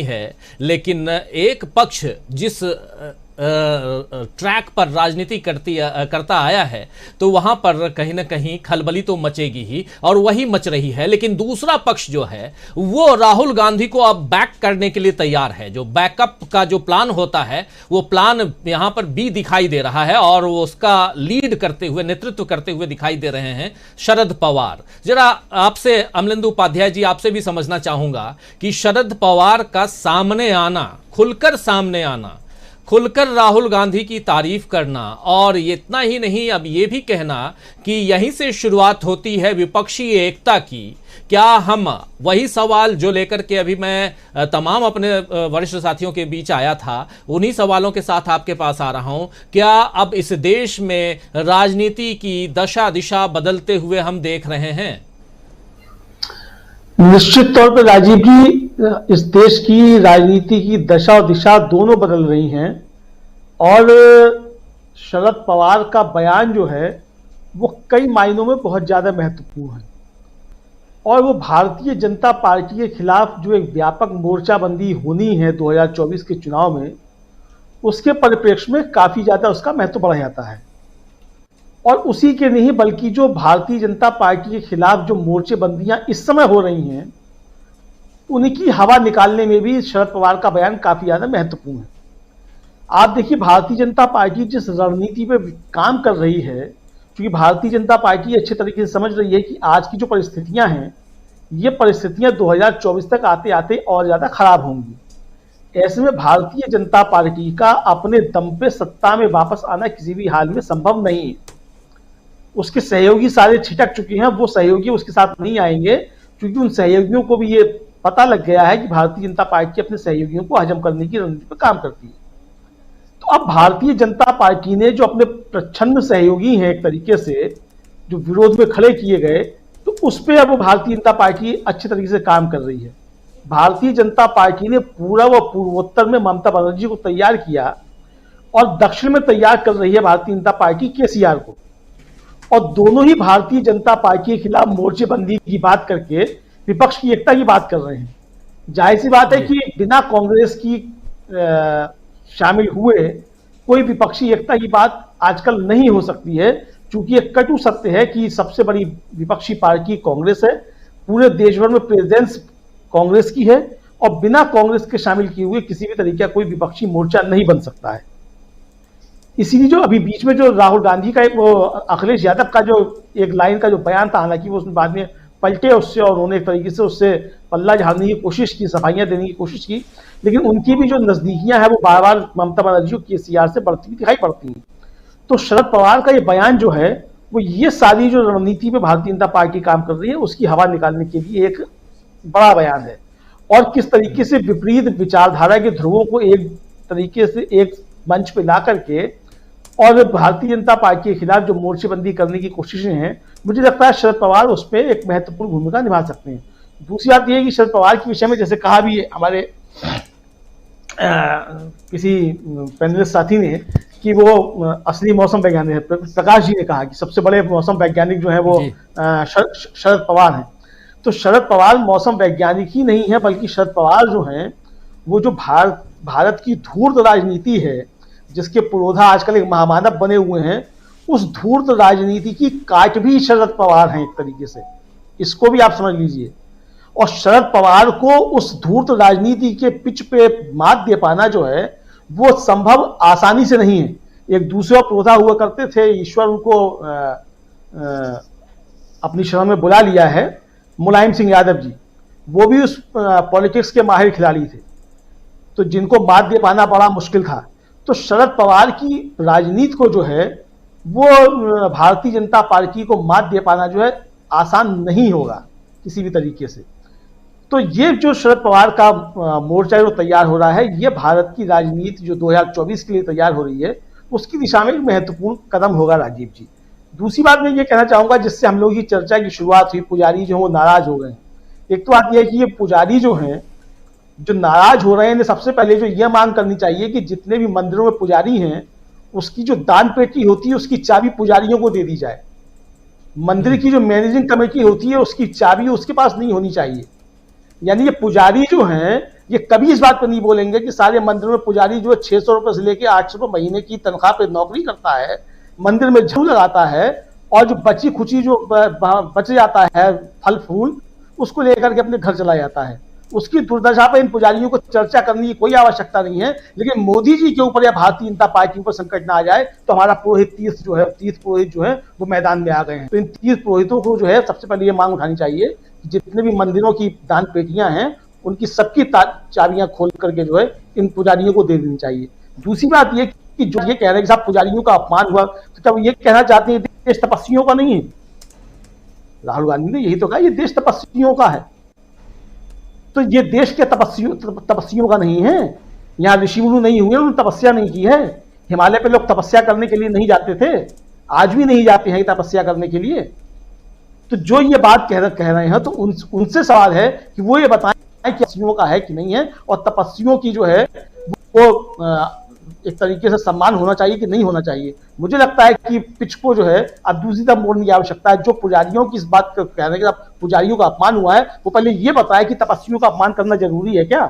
है, लेकिन एक पक्ष जिस ट्रैक पर राजनीति करता आया है तो वहां पर कहीं ना कहीं खलबली तो मचेगी ही, और वही मच रही है। लेकिन दूसरा पक्ष जो है वो राहुल गांधी को अब बैक करने के लिए तैयार है। जो बैकअप का जो प्लान होता है वो प्लान यहां पर भी दिखाई दे रहा है, और वो उसका लीड करते हुए, नेतृत्व करते हुए दिखाई दे रहे हैं शरद पवार। जरा आपसे अमलेंदु उपाध्याय जी, आपसे भी समझना चाहूंगा कि शरद पवार का सामने आना, खुलकर राहुल गांधी की तारीफ करना, और इतना ही नहीं, अब ये भी कहना कि यहीं से शुरुआत होती है विपक्षी एकता की। क्या हम वही सवाल जो लेकर के अभी मैं तमाम अपने वरिष्ठ साथियों के बीच आया था, उन्हीं सवालों के साथ आपके पास आ रहा हूं, क्या अब इस देश में राजनीति की दशा दिशा बदलते हुए हम देख रहे हैं? निश्चित तौर पर राजीव जी, इस देश की राजनीति की दशा और दिशा दोनों बदल रही हैं, और शरद पवार का बयान जो है वो कई मायनों में बहुत ज्यादा महत्वपूर्ण है, और वो भारतीय जनता पार्टी के खिलाफ जो एक व्यापक मोर्चाबंदी होनी है 2024 के चुनाव में, उसके परिप्रेक्ष्य में काफी ज्यादा उसका महत्व बढ़ जाता है। और उसी के नहीं बल्कि जो भारतीय जनता पार्टी के खिलाफ जो मोर्चेबंदियां इस समय हो रही हैं, उनकी हवा निकालने में भी शरद पवार का बयान काफी ज्यादा महत्वपूर्ण है। आप देखिए, भारतीय जनता पार्टी जिस रणनीति पे काम कर रही है, क्योंकि भारतीय जनता पार्टी अच्छे तरीके से समझ रही है कि आज की जो परिस्थितियां हैं, ये परिस्थितियां 2024 तक आते आते और ज्यादा खराब होंगी। ऐसे में भारतीय जनता पार्टी का अपने दम पे सत्ता में वापस आना किसी भी हाल में संभव नहीं है। उसके सहयोगी सारे छिटक चुके हैं, वो सहयोगी उसके साथ नहीं आएंगे, क्योंकि उन सहयोगियों को भी ये पता लग गया है कि भारतीय जनता पार्टी अपने सहयोगियों को हजम करने की रणनीति पर काम करती है। तो अब भारतीय जनता पार्टी ने जो अपने प्रच्छन्न सहयोगी हैं, एक तरीके से जो विरोध में खड़े किए गए, तो उस पर अब भारतीय जनता पार्टी अच्छे तरीके से काम कर रही है। भारतीय जनता पार्टी ने पूर्व व पूर्वोत्तर में ममता बनर्जी को तैयार किया, और दक्षिण में तैयार कर रही है भारतीय जनता पार्टी केसीआर को, और दोनों ही भारतीय जनता पार्टी के खिलाफ मोर्चेबंदी की बात करके विपक्ष की एकता की बात कर रहे हैं। जाहिर सी बात है कि बिना कांग्रेस की शामिल हुए कोई विपक्षी एकता की बात आजकल नहीं हो सकती है, क्योंकि एक कटु सत्य है कि सबसे बड़ी विपक्षी पार्टी कांग्रेस है। पूरे देश भर में प्रेजेंस कांग्रेस की है, और बिना कांग्रेस के शामिल किए हुए किसी भी तरीके का कोई विपक्षी मोर्चा नहीं बन सकता है। इसीलिए जो अभी बीच में जो राहुल गांधी का एक वो अखिलेश यादव का जो एक लाइन का जो बयान था, हालांकि वो उसने बाद में पलटे उससे, और उन्होंने एक तरीके से उससे पल्ला झाड़ने की कोशिश की, सफाइयां देने की कोशिश की, लेकिन उनकी भी जो नजदीकियां हैं वो बार बार ममता बनर्जी केसीआर से बढ़ती हुई दिखाई पड़ती हैं। तो शरद पवार का ये बयान जो है वो ये सारी जो रणनीति पे भारतीय जनता पार्टी काम कर रही है उसकी हवा निकालने के लिए एक बड़ा बयान है, और किस तरीके से विपरीत विचारधारा के ध्रुवों को एक तरीके से एक मंच पे ला करके और भारतीय जनता पार्टी के खिलाफ जो मोर्चेबंदी करने की कोशिशें हैं, मुझे लगता है शरद पवार उस पर एक महत्वपूर्ण भूमिका निभा सकते हैं। दूसरी बात यह है कि शरद पवार के विषय में जैसे कहा भी हमारे किसी पैनलिस्ट साथी ने कि वो असली मौसम वैज्ञानिक है, प्रकाश जी ने कहा कि सबसे बड़े मौसम वैज्ञानिक जो है वो शरद पवार हैं। तो शरद पवार मौसम वैज्ञानिक ही नहीं है, बल्कि शरद पवार जो हैं वो जो भारत की धूर्त राजनीति है, जिसके पुरोधा आजकल एक महामानव बने हुए हैं, उस धूर्त राजनीति की काट भी शरद पवार हैं एक तरीके से, इसको भी आप समझ लीजिए। और शरद पवार को उस धूर्त राजनीति के पिच पे मात दे पाना जो है वो संभव आसानी से नहीं है। एक दूसरा पुरोधा हुआ करते थे, ईश्वर उनको अपनी शरण में बुला लिया है, मुलायम सिंह यादव जी, वो भी उस पॉलिटिक्स के माहिर खिलाड़ी थे, तो जिनको मात दे पाना बड़ा मुश्किल था। तो शरद पवार की राजनीति को जो है वो भारतीय जनता पार्टी को मात दे पाना जो है आसान नहीं होगा किसी भी तरीके से। तो ये जो शरद पवार का मोर्चा जो तैयार हो रहा है, ये भारत की राजनीति जो 2024 के लिए तैयार हो रही है उसकी दिशा में एक महत्वपूर्ण कदम होगा राजीव जी। दूसरी बात मैं ये कहना चाहूंगा, जिससे हम लोग की चर्चा की शुरुआत हुई, पुजारी जो है वो नाराज हो गए हैं। एक तो बात यह है कि ये पुजारी जो हैं जो नाराज हो रहे हैं, सबसे पहले जो ये मांग करनी चाहिए कि जितने भी मंदिरों में पुजारी हैं उसकी जो दान पेटी होती है उसकी चाबी पुजारियों को दे दी जाए। मंदिर की जो मैनेजिंग कमेटी होती है उसकी चाबी उसके पास नहीं होनी चाहिए। यानी ये पुजारी जो हैं ये कभी इस बात पर नहीं बोलेंगे कि सारे मंदिरों में पुजारी जो है 600 रुपए से लेकर 800 रुपए महीने की तनख्वाह पे नौकरी करता है, मंदिर में झाड़ू लगाता है, और जो बची खुची जो बच जाता है फल फूल, उसको लेकर के अपने घर चला जाता है। उसकी दुर्दशा पर इन पुजारियों को चर्चा करने की कोई आवश्यकता नहीं है। लेकिन मोदी जी के ऊपर या भारतीय जनता पार्टी के ऊपर संकट ना आ जाए तो हमारा पुरोहित तीर्थ पुरोहित जो है वो मैदान में आ गए हैं। तो इन तीर्थ पुरोहितों को जो है सबसे पहले ये मांग उठानी चाहिए कि जितने भी मंदिरों की दान पेटियां हैं उनकी सबकी चाबियां खोल करके जो है इन पुजारियों को दे देनी चाहिए। दूसरी बात ये कि जो ये कह रहे हैं कि साहब पुजारियों का अपमान हुआ, तो क्या वो ये कहना चाहते हैं देश तपस्वियों का नहीं है? राहुल गांधी ने यही तो कहा ये देश तपस्वियों का है। तो ये देश के तपस्वियों का नहीं है। यहाँ ऋषि मुनि नहीं हुए, उन्होंने तपस्या नहीं की है। हिमालय पे लोग तपस्या करने के लिए नहीं जाते थे, आज भी नहीं जाते हैं तपस्या करने के लिए। तो जो ये बात कह रहे हैं तो उनसे सवाल है कि वो ये बताएं कि तपस्वियों का है कि नहीं है, और तपस्वियों की जो है वो एक तरीके से सम्मान होना चाहिए कि नहीं होना चाहिए। मुझे लगता है कि पिच को जो है अब दूसरी तरफ मोड़ने की आवश्यकता है। जो पुजारियों की इस बात को कह रहे हैं कि पुजारियों का अपमान हुआ है, वो पहले ये बताए कि तपस्वियों का अपमान करना जरूरी है क्या?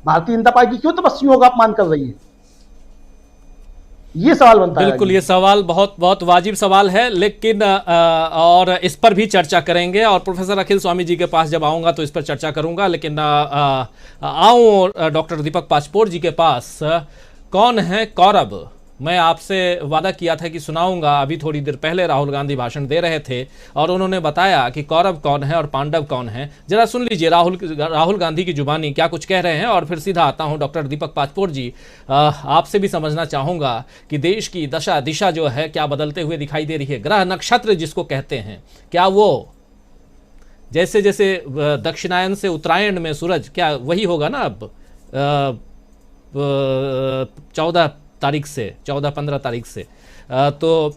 भारतीय जनता पार्टी क्यों तपस्वियों का अपमान कर रही है? ये सवाल बनता है। बिल्कुल, ये सवाल बहुत बहुत वाजिब सवाल है, लेकिन और इस पर भी चर्चा करेंगे, और प्रोफेसर अखिल स्वामी जी के पास जब आऊंगा तो इस पर चर्चा करूंगा। लेकिन आऊं डॉक्टर दीपक पाचपोर जी के पास। कौन है कौरव? मैं आपसे वादा किया था कि सुनाऊंगा। अभी थोड़ी देर पहले राहुल गांधी भाषण दे रहे थे और उन्होंने बताया कि कौरव कौन है और पांडव कौन है। जरा सुन लीजिए राहुल गांधी की जुबानी क्या कुछ कह रहे हैं, और फिर सीधा आता हूं डॉक्टर दीपक पाचपोर जी। आपसे भी समझना चाहूंगा कि देश की दशा दिशा जो है क्या बदलते हुए दिखाई दे रही है। ग्रह नक्षत्र जिसको कहते हैं, क्या वो जैसे जैसे दक्षिणायन से उत्तरायण में सूरज, क्या वही होगा ना अब 14-15 तारीख से तो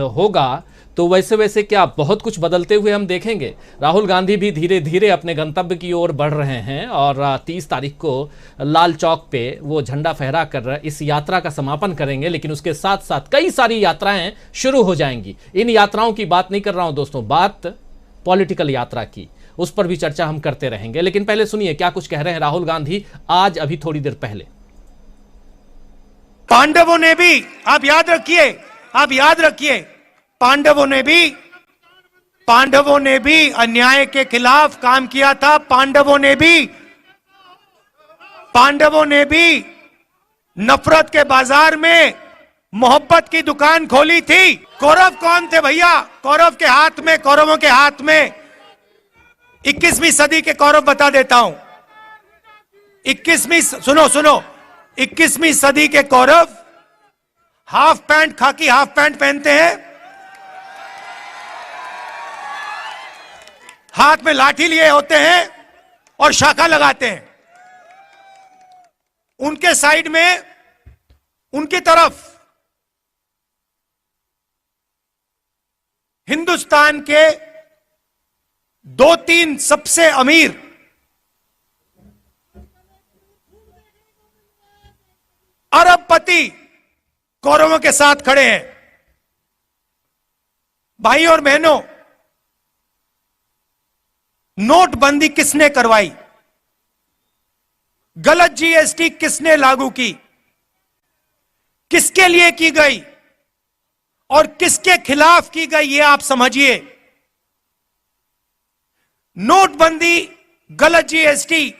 होगा, तो वैसे वैसे क्या बहुत कुछ बदलते हुए हम देखेंगे। राहुल गांधी भी धीरे धीरे अपने गंतव्य की ओर बढ़ रहे हैं, और 30 तारीख को लाल चौक पे वो झंडा फहरा कर इस यात्रा का समापन करेंगे। लेकिन उसके साथ साथ कई सारी यात्राएं शुरू हो जाएंगी। इन यात्राओं की बात नहीं कर रहा हूं दोस्तों, बात पॉलिटिकल यात्रा की, उस पर भी चर्चा हम करते रहेंगे। लेकिन पहले सुनिए क्या कुछ कह रहे हैं राहुल गांधी आज अभी थोड़ी देर पहले। पांडवों ने भी, आप याद रखिए, पांडवों ने भी अन्याय के खिलाफ काम किया था। पांडवों ने भी नफरत के बाजार में मोहब्बत की दुकान खोली थी। कौरव कौन थे भैया? कौरवों के हाथ में 21वीं सदी के कौरव बता देता हूं। 21वीं सदी के कौरव खाकी हाफ पैंट पहनते हैं, हाथ में लाठी लिए होते हैं और शाखा लगाते हैं। उनके साइड में, उनकी तरफ हिंदुस्तान के 2-3 सबसे अमीर अरबपति कौरवों के साथ खड़े हैं। भाई और बहनों, नोटबंदी किसने करवाई? गलत जीएसटी किसने लागू की? किसके लिए की गई और किसके खिलाफ की गई, ये आप समझिए। नोटबंदी, गलत जीएसटी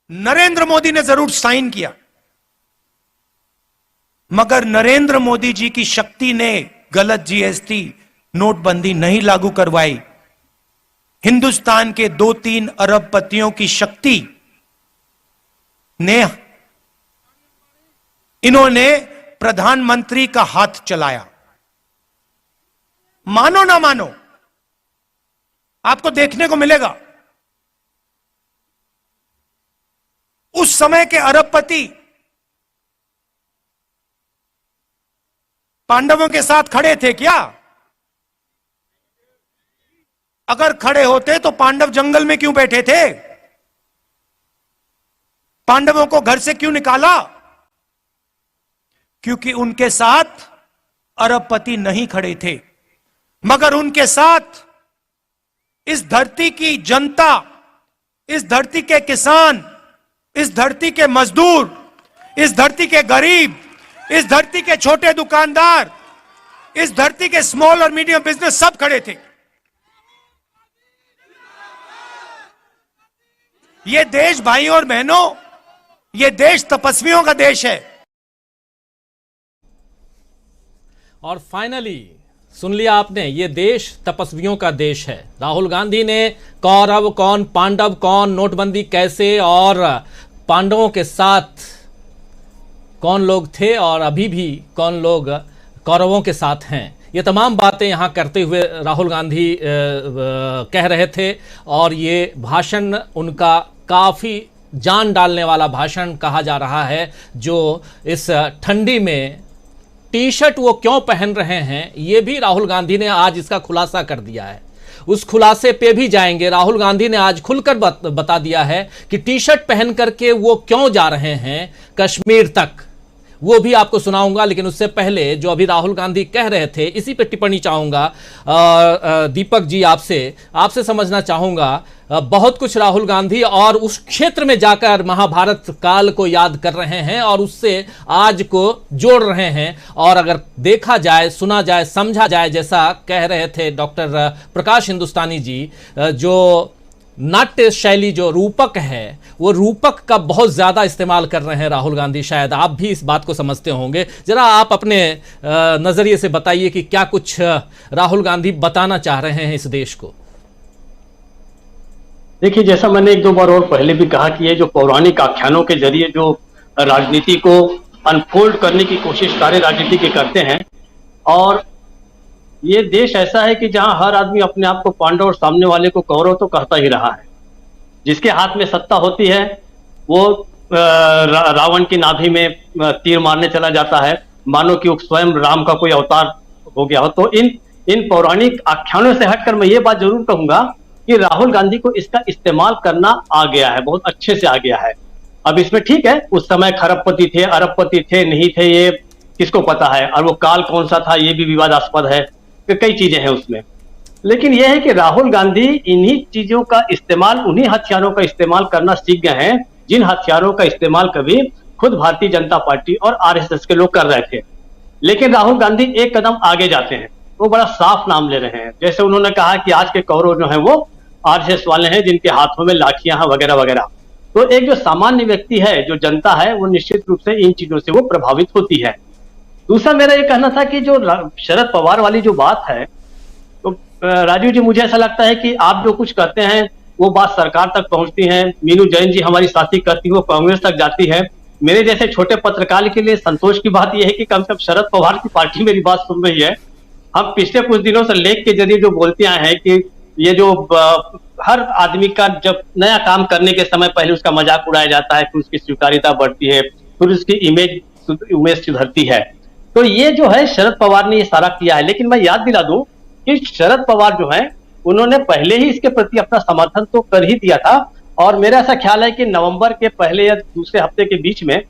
नरेंद्र मोदी ने जरूर साइन किया, मगर नरेंद्र मोदी जी की शक्ति ने गलत जीएसटी, नोटबंदी नहीं लागू करवाई। हिंदुस्तान के 2-3 अरबपतियों की शक्ति ने इन्होंने प्रधानमंत्री का हाथ चलाया। मानो ना मानो, आपको देखने को मिलेगा उस समय के अरबपति पांडवों के साथ खड़े थे क्या? अगर खड़े होते तो पांडव जंगल में क्यों बैठे थे? पांडवों को घर से क्यों निकाला? क्योंकि उनके साथ अरबपति नहीं खड़े थे, मगर उनके साथ इस धरती की जनता, इस धरती के किसान, इस धरती के मजदूर, इस धरती के गरीब, इस धरती के छोटे दुकानदार, इस धरती के स्मॉल और मीडियम बिजनेस सब खड़े थे। ये देश भाइयों और बहनों, ये देश तपस्वियों का देश है। और फाइनली सुन लिया आपने, ये देश तपस्वियों का देश है। राहुल गांधी ने कौरव कौन, पांडव कौन, नोटबंदी कैसे और पांडवों के साथ कौन लोग थे और अभी भी कौन लोग कौरवों के साथ हैं, ये तमाम बातें यहाँ करते हुए राहुल गांधी कह रहे थे। और ये भाषण उनका काफ़ी जान डालने वाला भाषण कहा जा रहा है, जो इस ठंडी में टी शर्ट वो क्यों पहन रहे हैं, ये भी राहुल गांधी ने आज इसका खुलासा कर दिया है। उस खुलासे पे भी जाएंगे। राहुल गांधी ने आज खुलकर बता दिया है कि टी शर्ट पहन करके वो क्यों जा रहे हैं कश्मीर तक, वो भी आपको सुनाऊंगा। लेकिन उससे पहले जो अभी राहुल गांधी कह रहे थे, इसी पे टिप्पणी चाहूंगा दीपक जी, आपसे समझना चाहूंगा। बहुत कुछ राहुल गांधी और उस क्षेत्र में जाकर महाभारत काल को याद कर रहे हैं और उससे आज को जोड़ रहे हैं। और अगर देखा जाए, सुना जाए, समझा जाए, जैसा कह रहे थे डॉक्टर प्रकाश हिंदुस्तानी जी, जो नाट्य शैली जो रूपक है, वो रूपक का बहुत ज्यादा इस्तेमाल कर रहे हैं राहुल गांधी। शायद आप भी इस बात को समझते होंगे। जरा आप अपने नजरिए से बताइए कि क्या कुछ राहुल गांधी बताना चाह रहे हैं इस देश को। देखिए, जैसा मैंने एक दो बार और पहले भी कहा कि ये जो पौराणिक आख्यानों के जरिए जो राजनीति को अनफोल्ड करने की कोशिश सारे राजनीति के करते हैं, और ये देश ऐसा है कि जहां हर आदमी अपने आप को पांडव और सामने वाले को कौरव तो कहता ही रहा है। जिसके हाथ में सत्ता होती है वो रावण की नाभि में तीर मारने चला जाता है, मानो कि स्वयं राम का कोई अवतार हो गया हो। तो इन पौराणिक आख्यानों से हटकर मैं ये बात जरूर कहूंगा कि राहुल गांधी को इसका इस्तेमाल करना आ गया है, बहुत अच्छे से आ गया है। अब इसमें ठीक है, उस समय खरबपति थे, अरबपति थे, नहीं थे, ये किसको पता है, और वो काल कौन सा था ये भी विवादास्पद है, कई चीजें हैं उसमें। लेकिन यह है कि राहुल गांधी इन्हीं चीजों का इस्तेमाल, उन्हीं हथियारों का इस्तेमाल करना सीख गए हैं जिन हथियारों का इस्तेमाल कभी खुद भारतीय जनता पार्टी और आरएसएस के लोग कर रहे थे। लेकिन राहुल गांधी एक कदम आगे जाते हैं, वो बड़ा साफ नाम ले रहे हैं। जैसे उन्होंने कहा कि आज के कौरव जो है वो आरएसएस वाले हैं जिनके हाथों में लाठियां हैं वगैरह वगैरह। तो एक जो सामान्य व्यक्ति है, जो जनता है, वो निश्चित रूप से इन चीजों से वो प्रभावित होती है। दूसरा मेरा ये कहना था कि जो शरद पवार वाली जो बात है, तो राजीव जी, मुझे ऐसा लगता है कि आप जो कुछ कहते हैं वो बात सरकार तक पहुंचती है। मीनू जैन जी हमारी साथी करती है, वो कांग्रेस तक जाती है। मेरे जैसे छोटे पत्रकार के लिए संतोष की बात यह है कि कम से कम शरद पवार की पार्टी मेरी बात सुन रही है। हम पिछले कुछ दिनों से लेख के जरिए जो बोलते आए हैं कि ये जो हर आदमी का जब नया काम करने के समय पहले उसका मजाक उड़ाया जाता है, फिर उसकी स्वीकार्यता बढ़ती है, फिर उसकी इमेज सुधरती है। तो ये जो है शरद पवार ने ये सारा किया है। लेकिन मैं याद दिला दूं कि शरद पवार जो है उन्होंने पहले ही इसके प्रति अपना समर्थन तो कर ही दिया था। और मेरा ऐसा ख्याल है कि नवंबर के पहले या दूसरे हफ्ते के बीच में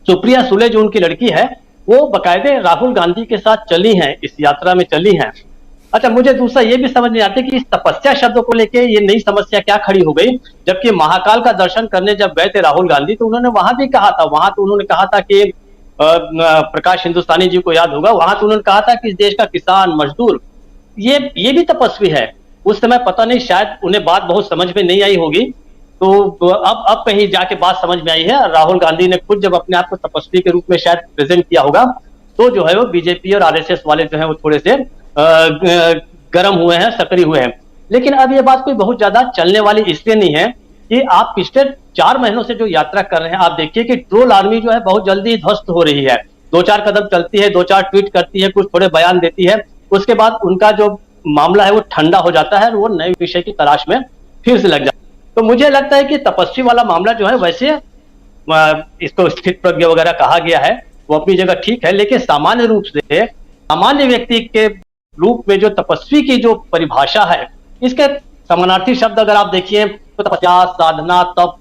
सुप्रिया सुले जो उनकी लड़की है, वो बाकायदे राहुल गांधी के साथ चली हैं, इस यात्रा में चली हैं। अच्छा, मुझे दूसरा ये भी समझ नहीं आता कि इस तपस्या शब्द को लेके ये नई समस्या क्या खड़ी हो गई। जबकि महाकाल का दर्शन करने जब गए थे राहुल गांधी, तो उन्होंने वहां भी कहा था, वहां तो उन्होंने कहा था कि प्रकाश हिंदुस्तानी जी को याद होगा, वहां तो उन्होंने कहा था कि इस देश का किसान मजदूर ये भी तपस्वी है। उस समय पता नहीं, शायद उन्हें बात बहुत समझ में नहीं आई होगी, तो अब कहीं जाके बात समझ में आई है। राहुल गांधी ने खुद जब अपने आप को तपस्वी के रूप में शायद प्रेजेंट किया होगा, तो जो है वो बीजेपी और आरएसएस वाले जो है वो थोड़े से गर्म हुए हैं, सक्रिय हुए हैं। लेकिन अब ये बात कोई बहुत ज्यादा चलने वाली इसलिए नहीं है कि आप पिछले 4 महीनों से जो यात्रा कर रहे हैं, आप देखिए कि ट्रोल आर्मी जो है बहुत जल्दी ध्वस्त हो रही है। 2-4 कदम चलती है, 2-4 ट्वीट करती है, कुछ थोड़े बयान देती है, उसके बाद उनका जो मामला है वो ठंडा हो जाता है और वो नए विषय की तलाश में फिर से लग जाता है। तो मुझे लगता है कि तपस्वी वाला मामला जो है, वैसे इसको स्थित प्रज्ञ वगैरह कहा गया है, वो अपनी जगह ठीक है। लेकिन सामान्य रूप से सामान्य व्यक्ति के रूप में जो तपस्वी की जो परिभाषा है, इसके समानार्थी शब्द अगर आप देखिए तो तपस्या, साधना, तप,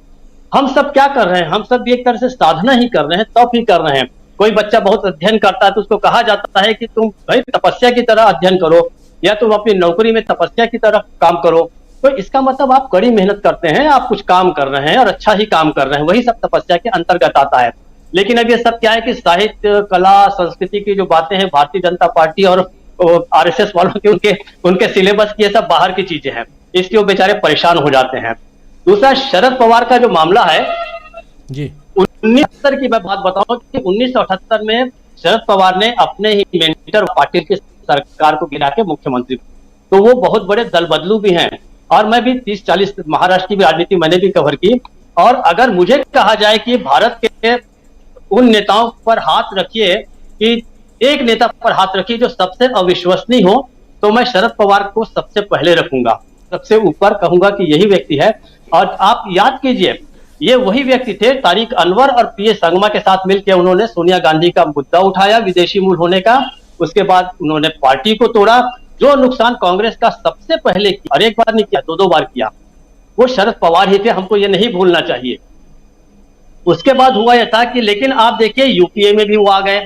हम सब क्या कर रहे हैं? हम सब एक तरह से साधना ही कर रहे हैं, तप ही कर रहे हैं। कोई बच्चा बहुत अध्ययन करता है तो उसको कहा जाता है कि तुम भाई तपस्या की तरह अध्ययन करो, या तुम अपनी नौकरी में तपस्या की तरह काम करो। तो इसका मतलब आप कड़ी मेहनत करते हैं, आप कुछ काम कर रहे हैं और अच्छा ही काम कर रहे हैं, वही सब तपस्या के अंतर्गत आता है। लेकिन अब ये सब क्या है कि साहित्य, कला, संस्कृति की जो बातें हैं भारतीय जनता पार्टी और आरएसएस वालों के उनके सिलेबस की ये सब बाहर की चीजें हैं, इसलिए वो बेचारे परेशान हो जाते हैं। दूसरा, शरद पवार का जो मामला है जी, 1978 की मैं बात बताऊं कि 1978 में शरद पवार ने अपने ही मेंटर पाटिल की सरकार को गिरा के मुख्यमंत्री, तो वो बहुत बड़े दल बदलू भी हैं। और मैं भी 30-40 महाराष्ट्र की भी राजनीति मैंने भी कवर की। और अगर मुझे कहा जाए कि भारत के उन नेताओं पर हाथ रखिए कि एक नेता पर हाथ रखिए जो सबसे अविश्वसनीय हो, तो मैं शरद पवार को सबसे पहले रखूंगा, सबसे ऊपर कहूंगा कि यही व्यक्ति है। और आप याद कीजिए, ये वही व्यक्ति थे, तारिक अनवर और पीएस संगमा के साथ मिलकर उन्होंने सोनिया गांधी का मुद्दा उठाया विदेशी मूल होने का। उसके बाद उन्होंने पार्टी को तोड़ा। जो नुकसान कांग्रेस का सबसे पहले किया, और एक बार नहीं किया, 2-2 बार किया, वो शरद पवार ही थे, हमको ये नहीं भूलना चाहिए। उसके बाद हुआ यह था कि, लेकिन आप देखिए यूपीए में भी वो आ गए।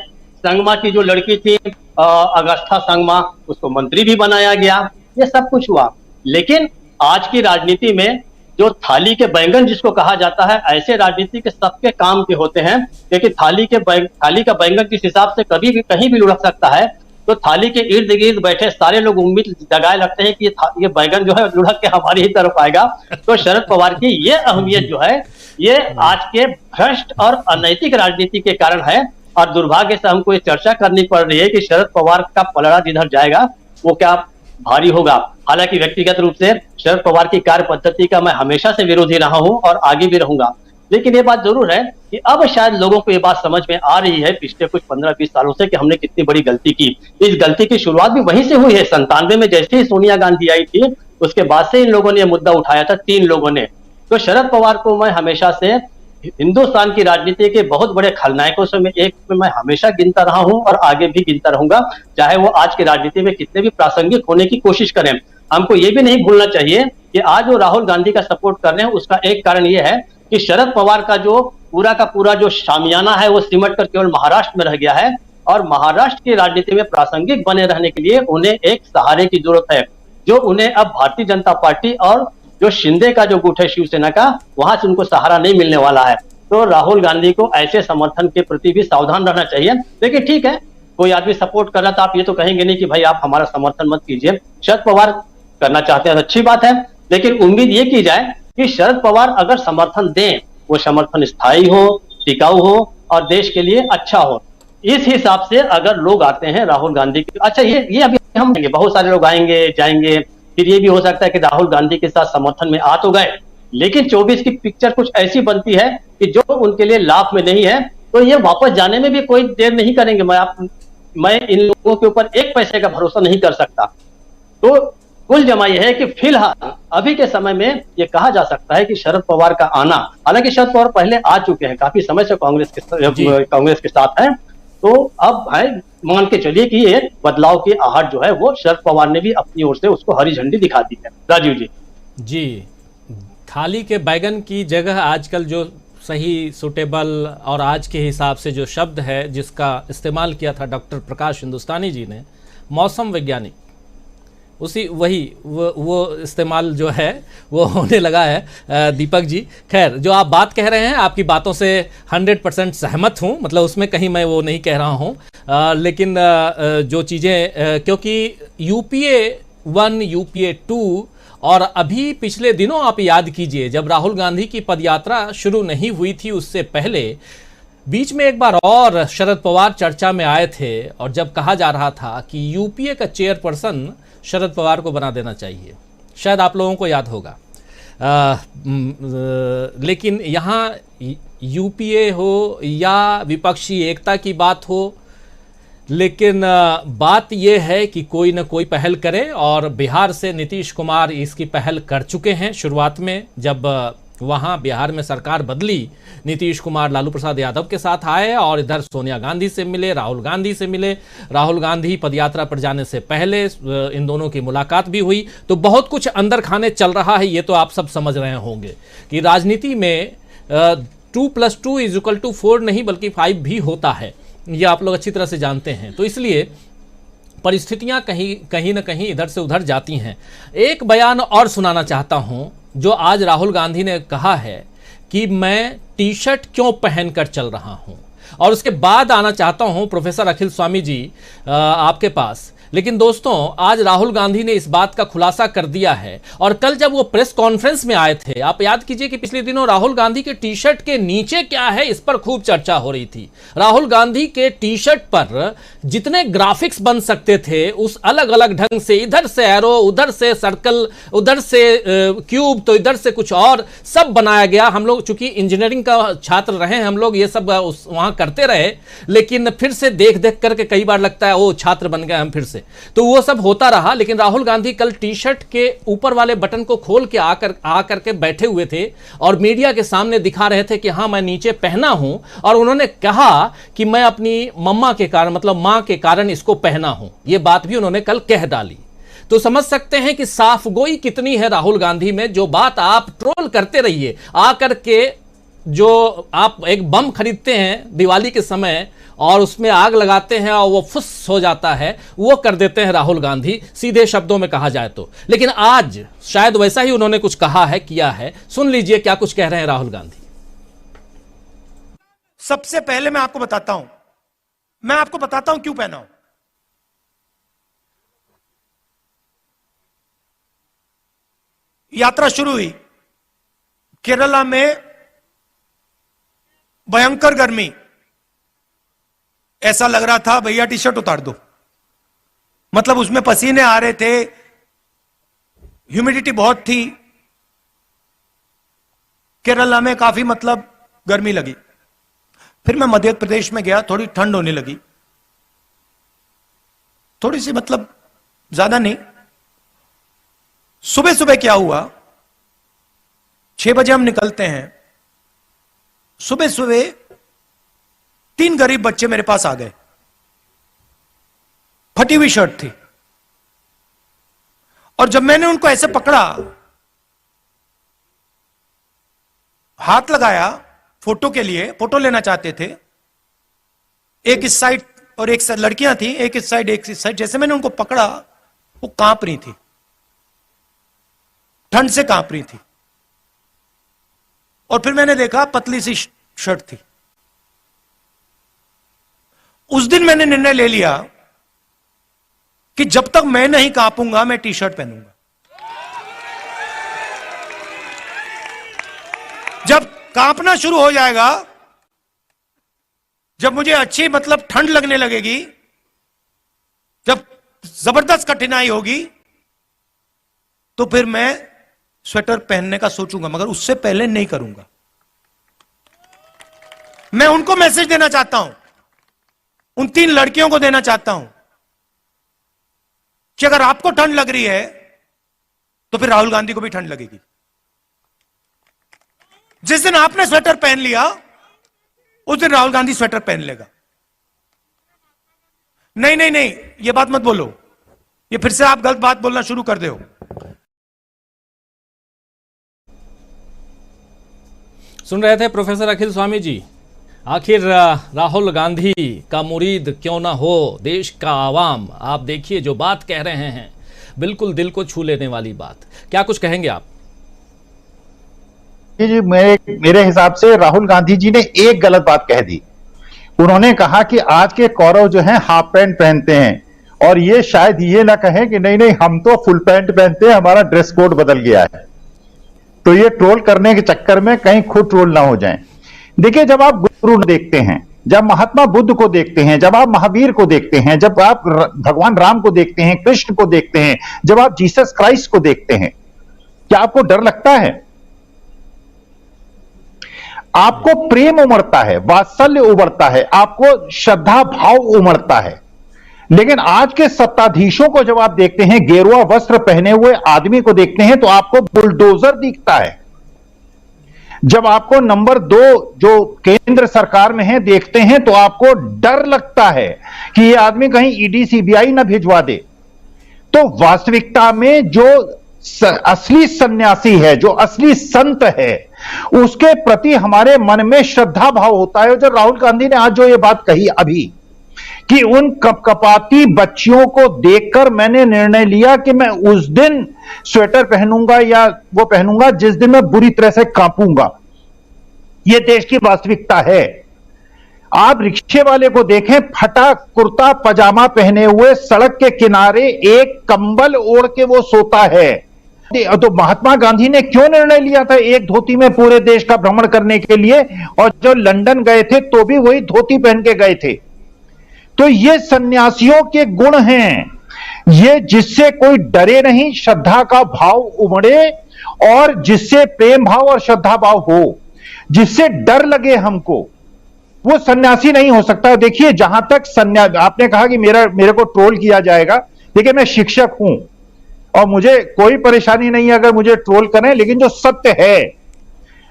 संगमा की जो लड़की थी अगस्था संगमा, उसको मंत्री भी बनाया गया, ये सब कुछ हुआ। लेकिन आज की राजनीति में जो थाली के बैंगन जिसको कहा जाता है, ऐसे राजनीति के सबके काम के होते हैं, क्योंकि थाली का बैंगन जिस हिसाब से कभी भी कहीं भी लुढ़क सकता है, तो थाली के इर्द गिर्द बैठे सारे लोग उम्मीद जगाए लगते हैं कि ये बैगन जो है लुढ़क के हमारी ही तरफ आएगा। तो शरद पवार की ये अहमियत जो है, ये आज के भ्रष्ट और अनैतिक राजनीति के कारण है। और दुर्भाग्य से हमको ये चर्चा करनी पड़ रही है कि शरद पवार का पलड़ा जिधर जाएगा वो क्या भारी होगा। हालांकि व्यक्तिगत रूप से शरद पवार की कार्य पद्धति का मैं हमेशा से विरोधी रहा हूं और आगे भी रहूंगा। लेकिन ये बात जरूर है कि अब शायद लोगों को ये बात समझ में आ रही है पिछले कुछ 15-20 सालों से कि हमने कितनी बड़ी गलती की। इस गलती की शुरुआत भी वहीं से हुई है। 97 में जैसे ही सोनिया गांधी आई थी, उसके बाद से इन लोगों ने यह मुद्दा उठाया था, 3 लोगों ने। तो शरद पवार को मैं हमेशा से हिंदुस्तान की राजनीति के बहुत बड़े खलनायकों से एक में मैं हमेशा गिनता रहा हूं और आगे भी गिनता रहूंगा, चाहे वो आज की राजनीति में कितने भी प्रासंगिक होने की कोशिश करें। हमको ये भी नहीं भूलना चाहिए कि आज वो राहुल गांधी का सपोर्ट कर रहे हैं, उसका एक कारण ये है कि शरद पवार का जो पूरा का पूरा जो शामियाना है वो सिमट कर केवल महाराष्ट्र में रह गया है। और महाराष्ट्र की राजनीति में प्रासंगिक बने रहने के लिए उन्हें एक सहारे की जरूरत है, जो उन्हें अब भारतीय जनता पार्टी और जो शिंदे का जो गुट है शिवसेना का, वहां से उनको सहारा नहीं मिलने वाला है। तो राहुल गांधी को ऐसे समर्थन के प्रति भी सावधान रहना चाहिए। लेकिन ठीक है, कोई आदमी सपोर्ट कर रहा था, आप ये तो कहेंगे नहीं कि भाई आप हमारा समर्थन मत कीजिए। शरद पवार करना चाहते हैं तो अच्छी बात है, लेकिन उम्मीद ये की जाए कि शरद पवार अगर समर्थन दें, वो समर्थन स्थायी हो, टिकाऊ हो और देश के लिए अच्छा हो। इस हिसाब से अगर लोग आते हैं राहुल गांधी के, अच्छा ये अभी हम बहुत सारे लोग आएंगे जाएंगे, फिर ये भी हो सकता है कि राहुल गांधी के साथ समर्थन में आ तो गए, लेकिन 24 की पिक्चर कुछ ऐसी बनती है कि जो उनके लिए लाभ में नहीं है, तो ये वापस जाने में भी कोई देर नहीं करेंगे। मैं इन लोगों के ऊपर एक पैसे का भरोसा नहीं कर सकता। तो कुल जमा यह है कि फिलहाल अभी के समय में यह कहा जा सकता है कि शरद पवार का आना, हालांकि शरद पवार पहले आ चुके हैं, काफी समय से कांग्रेस के साथ हैं, तो अब है मान के चलिए कि ये बदलाव की आहट जो है वो शरद पवार ने भी अपनी ओर से उसको हरी झंडी दिखा दी है। राजीव जी, थाली के बैगन की जगह आजकल जो सही सूटेबल और आज के हिसाब से जो शब्द है जिसका इस्तेमाल किया था डॉक्टर प्रकाश हिंदुस्तानी जी ने, मौसम वैज्ञानिक, उसी वही वो इस्तेमाल जो है वो होने लगा है। दीपक जी, खैर जो आप बात कह रहे हैं आपकी बातों से 100% सहमत हूँ, मतलब उसमें कहीं मैं वो नहीं कह रहा हूँ, लेकिन जो चीज़ें, क्योंकि यूपीए 1 यूपीए 2 और अभी पिछले दिनों आप याद कीजिए जब राहुल गांधी की पदयात्रा शुरू नहीं हुई थी, उससे पहले बीच में एक बार और शरद पवार चर्चा में आए थे और जब कहा जा रहा था कि यूपीए का चेयरपर्सन शरद पवार को बना देना चाहिए, शायद आप लोगों को याद होगा। लेकिन यहाँ यूपीए हो या विपक्षी एकता की बात हो, लेकिन बात यह है कि कोई न कोई पहल करे और बिहार से नीतीश कुमार इसकी पहल कर चुके हैं। शुरुआत में जब वहाँ बिहार में सरकार बदली, नीतीश कुमार लालू प्रसाद यादव के साथ आए और इधर सोनिया गांधी से मिले, राहुल गांधी से मिले। राहुल गांधी पदयात्रा पर जाने से पहले इन दोनों की मुलाकात भी हुई। तो बहुत कुछ अंदर खाने चल रहा है, ये तो आप सब समझ रहे होंगे कि राजनीति में 2+2 = 4 नहीं बल्कि 5 भी होता है, ये आप लोग अच्छी तरह से जानते हैं। तो इसलिए परिस्थितियां कहीं न कहीं इधर से उधर जाती हैं। एक बयान और सुनाना चाहता हूं जो आज राहुल गांधी ने कहा है कि मैं टी शर्ट क्यों पहनकर चल रहा हूं, और उसके बाद आना चाहता हूं प्रोफेसर अखिल स्वामी जी आपके पास। लेकिन दोस्तों, आज राहुल गांधी ने इस बात का खुलासा कर दिया है, और कल जब वो प्रेस कॉन्फ्रेंस में आए थे, आप याद कीजिए कि पिछले दिनों राहुल गांधी के टी शर्ट के नीचे क्या है इस पर खूब चर्चा हो रही थी। राहुल गांधी के टी शर्ट पर जितने ग्राफिक्स बन सकते थे उस अलग अलग ढंग से, इधर से एरो, उधर से सर्कल, उधर से क्यूब, तो इधर से कुछ और सब बनाया गया। हम लोग चूंकि इंजीनियरिंग का छात्र रहे हैं, हम लोग ये सब वहां करते रहे, लेकिन फिर से देख देख करके कई बार लगता है वो छात्र बन गए हम फिर से, तो वो सब होता रहा। लेकिन राहुल गांधी कल टी शर्ट के ऊपर वाले बटन को खोल के आकर के बैठे हुए थे और मीडिया के सामने दिखा रहे थे कि हाँ मैं नीचे पहना हूं, और उन्होंने कहा कि मैं अपनी मम्मा के कारण, मतलब मां के कारण इसको पहना हूं। ये बात भी उन्होंने कल कह डाली। तो समझ सकते हैं कि साफगोई कितनी है राहुल गांधी में। जो बात आप ट्रोल करते रहिए, आकर के जो आप एक बम खरीदते हैं दिवाली के समय और उसमें आग लगाते हैं और वो फुस हो जाता है, वो कर देते हैं राहुल गांधी, सीधे शब्दों में कहा जाए तो। लेकिन आज शायद वैसा ही उन्होंने कुछ कहा है, किया है। सुन लीजिए क्या कुछ कह रहे हैं राहुल गांधी। सबसे पहले मैं आपको बताता हूं क्यों पहना हूं। यात्रा शुरू हुई, केरला में भयंकर गर्मी, ऐसा लग रहा था भैया टी शर्ट उतार दो, मतलब उसमें पसीने आ रहे थे, ह्यूमिडिटी बहुत थी, केरला में काफी मतलब गर्मी लगी। फिर मैं मध्य प्रदेश में गया, थोड़ी ठंड होने लगी, थोड़ी सी मतलब ज्यादा नहीं। सुबह सुबह क्या हुआ, 6 बजे हम निकलते हैं, सुबह सुबह 3 गरीब बच्चे मेरे पास आ गए, फटी हुई शर्ट थी, और जब मैंने उनको ऐसे पकड़ा, हाथ लगाया फोटो के लिए, फोटो लेना चाहते थे, एक इस साइड और एक साइड लड़कियां थी, एक इस साइड एक इस साइड, जैसे मैंने उनको पकड़ा वो कांप रही थी, ठंड से कांप रही थी। और फिर मैंने देखा पतली सी शर्ट थी। उस दिन मैंने निर्णय ले लिया कि जब तक मैं नहीं कांपूंगा मैं टी शर्ट पहनूंगा। जब कांपना शुरू हो जाएगा, जब मुझे अच्छी मतलब ठंड लगने लगेगी, जब जबरदस्त कठिनाई होगी, तो फिर मैं स्वेटर पहनने का सोचूंगा, मगर उससे पहले नहीं करूंगा। मैं उनको मैसेज देना चाहता हूं, उन 3 लड़कियों को देना चाहता हूं कि अगर आपको ठंड लग रही है तो फिर राहुल गांधी को भी ठंड लगेगी। जिस दिन आपने स्वेटर पहन लिया उस दिन राहुल गांधी स्वेटर पहन लेगा। नहीं नहीं नहीं, यह बात मत बोलो, ये फिर से आप गलत बात बोलना शुरू कर दो। सुन रहे थे प्रोफेसर अखिल स्वामी जी। आखिर राहुल गांधी का मुरीद क्यों ना हो देश का आवाम, आप देखिए जो बात कह रहे हैं, बिल्कुल दिल को छू लेने वाली बात। क्या कुछ कहेंगे आप? जी, मेरे हिसाब से राहुल गांधी जी ने एक गलत बात कह दी। उन्होंने कहा कि आज के कौरव जो हैं हाफ पैंट पहनते हैं, और ये शायद ये ना कहें कि नहीं नहीं हम तो फुल पैंट पहनते हैं, हमारा ड्रेस कोड बदल गया है। तो ये ट्रोल करने के चक्कर में कहीं खुद ट्रोल ना हो जाएं। देखिए, जब आप गुरु देखते हैं, जब महात्मा बुद्ध को देखते हैं, जब आप महावीर को देखते हैं, जब आप भगवान राम को देखते हैं, कृष्ण को देखते हैं, जब आप जीसस क्राइस्ट को देखते हैं, क्या आपको डर लगता है? आपको प्रेम उमड़ता है, वात्सल्य उमड़ता है, आपको श्रद्धा भाव उमड़ता है। लेकिन आज के सत्ताधीशों को जब आप देखते हैं, गेरुआ वस्त्र पहने हुए आदमी को देखते हैं, तो आपको बुलडोजर दिखता है। जब आपको नंबर 2 जो केंद्र सरकार में है देखते हैं, तो आपको डर लगता है कि ये आदमी कहीं ईडी सीबीआई ना भिजवा दे। तो वास्तविकता में जो असली सन्यासी है, जो असली संत है, उसके प्रति हमारे मन में श्रद्धा भाव होता है। जो राहुल गांधी ने आज जो ये बात कही अभी कि उन कपकपाती बच्चियों को देखकर मैंने निर्णय लिया कि मैं उस दिन स्वेटर पहनूंगा या वो पहनूंगा जिस दिन मैं बुरी तरह से कांपूंगा। यह देश की वास्तविकता है। आप रिक्शे वाले को देखें, फटा कुर्ता पजामा पहने हुए सड़क के किनारे एक कंबल ओढ़ के वो सोता है। तो महात्मा गांधी ने क्यों निर्णय लिया था एक धोती में पूरे देश का भ्रमण करने के लिए, और जब लंदन गए थे तो भी वही धोती पहन के गए थे। तो ये सन्यासियों के गुण हैं, ये जिससे कोई डरे नहीं, श्रद्धा का भाव उमड़े, और जिससे प्रेम भाव और श्रद्धा भाव हो, जिससे डर लगे हमको, वो सन्यासी नहीं हो सकता। देखिए, जहां तक आपने कहा कि मेरे को ट्रोल किया जाएगा, देखिए मैं शिक्षक हूं और मुझे कोई परेशानी नहीं है अगर मुझे ट्रोल करें, लेकिन जो सत्य है,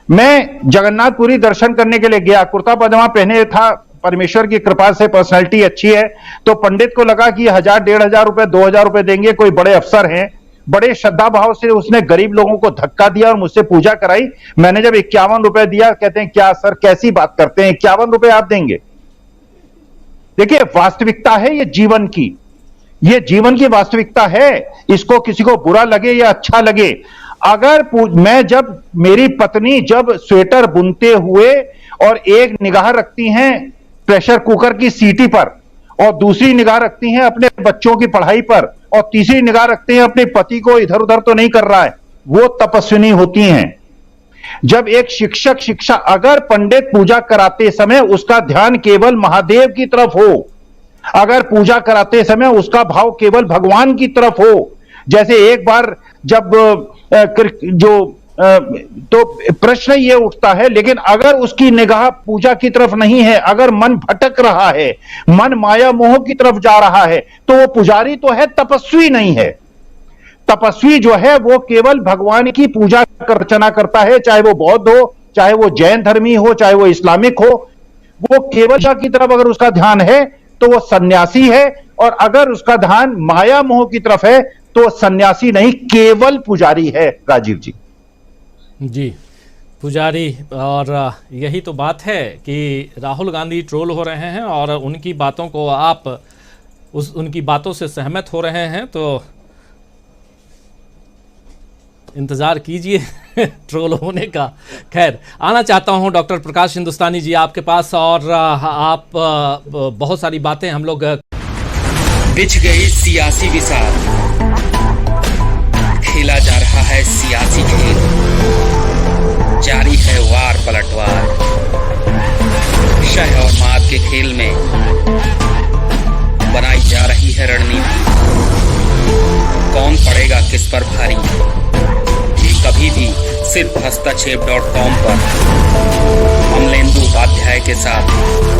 मैं जगन्नाथपुरी दर्शन करने के लिए गया, कुर्ता पजामा पहने था, परमेश्वर की कृपा से पर्सनैलिटी अच्छी है, तो पंडित को लगा कि 1000, 1500 रुपए, 2000 रुपए देंगे, कोई बड़े अफसर हैं, बड़े श्रद्धा भाव से उसने गरीब लोगों को धक्का दिया और मुझसे पूजा कराई। मैंने जब 51 रुपए दिया, कहते हैं क्या सर कैसी बात करते हैं, 51 रुपए आप देंगे? देखिए, वास्तविकता है ये जीवन की, ये जीवन की वास्तविकता है। इसको किसी को बुरा लगे या अच्छा लगे, अगर जब मेरी पत्नी जब स्वेटर बुनते हुए और एक निगाह रखती हैं प्रेशर कुकर की सीटी पर, और दूसरी निगाह रखती हैं अपने बच्चों की पढ़ाई पर, और तीसरी निगाह रखते हैं अपने पति को इधर उधर तो नहीं कर रहा है, वो तपस्विनी होती हैं। जब एक शिक्षा अगर पंडित पूजा कराते समय उसका ध्यान केवल महादेव की तरफ हो, अगर पूजा कराते समय उसका भाव केवल भगवान की तरफ हो, जैसे एक बार जब तो प्रश्न ये उठता है, लेकिन अगर उसकी निगाह पूजा की तरफ नहीं है, अगर मन भटक रहा है, मन माया मोह की तरफ जा रहा है, तो वो पुजारी तो है, तपस्वी नहीं है। तपस्वी जो है वो केवल भगवान की पूजा अर्चना करता है, चाहे वो बौद्ध हो, चाहे वो जैन धर्मी हो, चाहे वो इस्लामिक हो, वो केवल पूजा की तरफ अगर उसका ध्यान है तो वो सन्यासी है, और अगर उसका ध्यान माया मोह की तरफ है तो सन्यासी नहीं, केवल पुजारी है। राजीव जी जी, पुजारी। और यही तो बात है कि राहुल गांधी ट्रोल हो रहे हैं और उनकी बातों को आप उनकी बातों से सहमत हो रहे हैं, तो इंतज़ार कीजिए ट्रोल होने का। खैर, आना चाहता हूं डॉक्टर प्रकाश हिंदुस्तानी जी आपके पास, और आप बहुत सारी बातें हम लोग बिछ गई सियासी विसार, खेला जा रहा है सियासी खेल, जारी है वार पलटवार, शह और मात के खेल में बनाई जा रही है रणनीति, कौन पड़ेगा किस पर भारी, ये कभी भी सिर्फ हस्तक्षेप.com पर अमलेंदु उपाध्याय के साथ